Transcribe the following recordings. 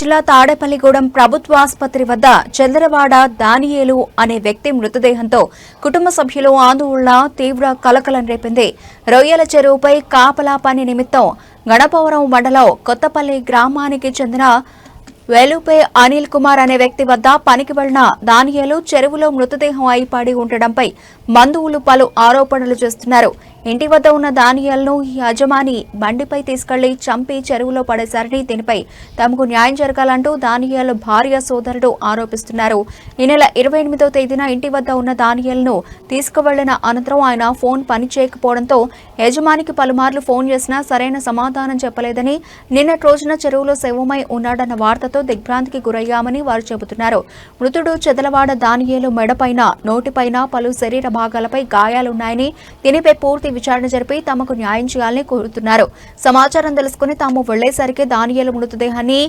జిల్లా తాడేపల్లిగూడెం ప్రభుత్వ ఆసుపత్రి వద్ద చంద్రవాడ దానియేలు అనే వ్యక్తి మృతదేహంతో కుటుంబ సభ్యులు ఆందోళన తీవ్ర కలకలం రేపింది. రొయ్యల చెరువుపై కాపలా పని నిమిత్తం గణపవరం మండలం కొత్తపల్లి గ్రామానికి చెందిన వేలుపై అనిల్ కుమార్ అనే వ్యక్తి వద్ద పనికి వెళ్లిన దానియేలు చెరువులో మృతదేహం అయి పడి ఉండడంపై బంధువులు పలు ఆరోపణలు చేస్తున్నారు. ఇంటి వద్ద ఉన్న దానియేలును యజమాని బండిపై తీసుకెళ్లి చంపి చెరువులో పడేశారని, దీనిపై తమకు న్యాయం జరగాలంటూ దానియేలు భార్య సోదరుడు ఆరోపిస్తున్నారు. ఈ నెల 28వ తేదీన ఇంటి వద్ద ఉన్న దానియేలును తీసుకువెళ్లిన అనంతరం ఆయన ఫోన్ పనిచేయకపోవడంతో యజమానికి పలుమార్లు ఫోన్ చేసినా సరైన సమాధానం చెప్పలేదని, నిన్నటి రోజున చెరువులో శవమై ఉన్నాడన్న వార్తతో దిగ్భ్రాంతికి గురయ్యామని వారు చెబుతున్నారు. మృతుడు చెదలవాడ దానియేలు మెడపైన, నోటిపైన పలు శరీర భాగాలపై గాయాలున్నాయని, దీనిపై పూర్తి విచారణ జరిపి తమకు న్యాయం చేయాలని కోరుతున్నారు. సమాచారం తెలుసుకుని తాము వెళ్లేసరికి దానియేలు మృతదేహాన్ని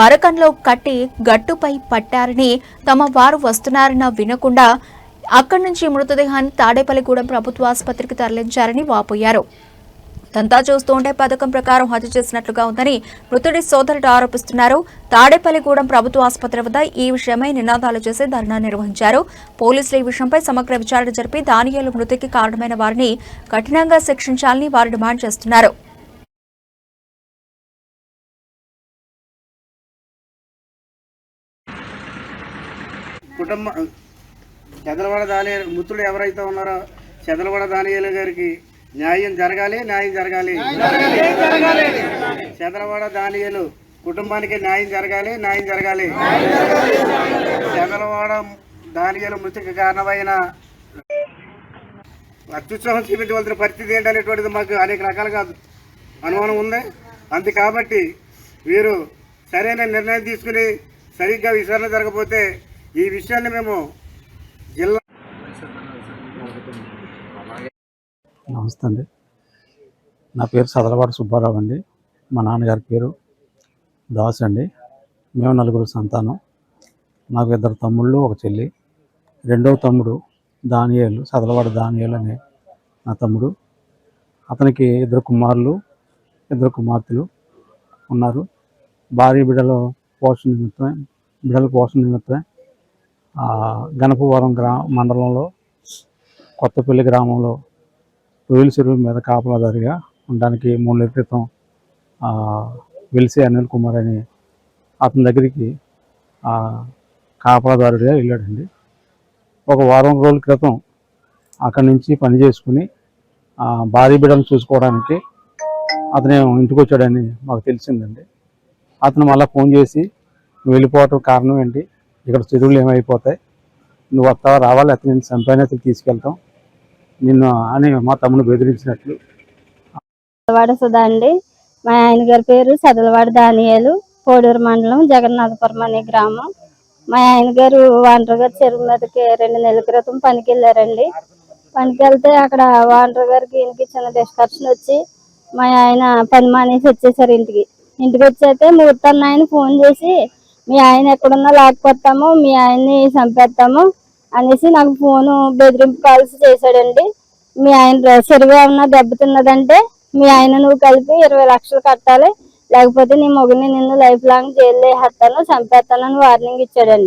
మరకంలో కట్టి గట్టుపై పట్టారని, తమ వారు వస్తున్నారన్న వినకుండా అక్కడి నుంచి మృతదేహాన్ని తాడేపల్లిగూడెం ప్రభుత్వ ఆసుపత్రికి తరలించారని వాపోయారు. తంతా చూస్తుంటే పథకం ప్రకారం హత్య చేసినట్లుగా ఉందని మృతుడి సోదరుడు ఆరోపిస్తున్నారు. తాడేపల్లిగూడెం ప్రభుత్వ ఆసుపత్రి వద్ద ఈ విషయమై నినాదాలు చేసి ధర్నా నిర్వహించారు. పోలీసులు ఈ విషయంపై సమగ్ర విచారణ జరిపి దానియేలు మృతికి కారణమైన వారిని కఠినంగా శిక్షించాలని వారు డిమాండ్ చేస్తున్నారు. చెదలవాడ దానియేలు మృతుడు ఎవరైతే ఉన్నారో చెదలవాడ దానియేలు గారికి న్యాయం జరగాలి. చెదలవాడ దానియేలు కుటుంబానికి న్యాయం జరగాలి. చెదలవాడ దానియేలు మృతికి కారణమైన అత్యుత్సాహం చూపించవలసిన పరిస్థితి ఏంటనేటువంటిది మాకు అనేక రకాలుగా అనుమానం ఉంది. అంతే కాబట్టి వీరు సరైన నిర్ణయం తీసుకుని సరిగ్గా విచారణ జరగకపోతే ఈ విషయాన్ని మేము జిల్లా. నమస్తే అండి, నా పేరు సదలవాడ సుబ్బారావు అండి. మా నాన్నగారి పేరు దాస్ అండి. మేము 4 సంతానం. నాకు 2 తమ్ముళ్ళు, 1 చెల్లి. రెండవ తమ్ముడు దానియేలు, సదలవాడ దానియేలు అనే నా తమ్ముడు. అతనికి 2 కుమారులు, 2 కుమార్తెలు ఉన్నారు. బిడ్డల పోషణ నిమిత్తమే గణపవరం మండలంలో కొత్తపల్లి గ్రామంలో రొయ్యల చెరువు మీద కాపలాదారిగా ఉండడానికి 3 నెలల క్రితం వెలిసే అనిల్ కుమార్ అని అతని దగ్గరికి కాపలాదారుడిగా వెళ్ళాడండి. ఒక వారం రోజుల క్రితం అక్కడి నుంచి పని చేసుకుని బిడ్డను చూసుకోవడానికి అతను ఇంటికి వచ్చాడని మాకు తెలిసిందండి. అతను మళ్ళీ ఫోన్ చేసి, నువ్వు వెళ్ళిపోవటం కారణం ఏంటి, ఇక్కడ చెరువులు ఏమైపోతాయి, నువ్వు వస్తావా రావాలి, అతను నేను చంపైన తీసుకెళ్తాం నిన్ను అని మా తమ్ముడు బెదిరించినట్లు. సదలవాడ సుధా అండి. మా ఆయన గారి పేరు సదలవాడ దానియేలు, కోడూరు మండలం జగన్నాథపురం అనే గ్రామం. మా ఆయన గారు వాంటర్ గారి చెరువు మీదకి 2 నెలల క్రితం పనికి వెళ్ళారండి. పనికి వెళ్తే అక్కడ వాంటర్ గారికి ఇంటికి చిన్న డిస్కషన్ వచ్చి మా ఆయన పని మానేసి వచ్చేసారు. ఇంటికి వచ్చేస్తే ముహూర్తాన్ని ఆయన ఫోన్ చేసి, మీ ఆయన ఎక్కడున్నా లాక్కొస్తాము, మీ ఆయన్ని చంపేస్తాము అనేసి నాకు ఫోను బెదిరింపు కాల్స్ చేశాడండి. మీ ఆయన చెరువు ఏమన్నా దెబ్బతిన్నదంటే మీ ఆయన నువ్వు కలిపి 20 లక్షలు కట్టాలి, లేకపోతే నీ మొగుడిని నిన్ను లైఫ్ లాంగ్ జైల్లో వేసేస్తాను, చంపేస్తానని వార్నింగ్ ఇచ్చాడండి.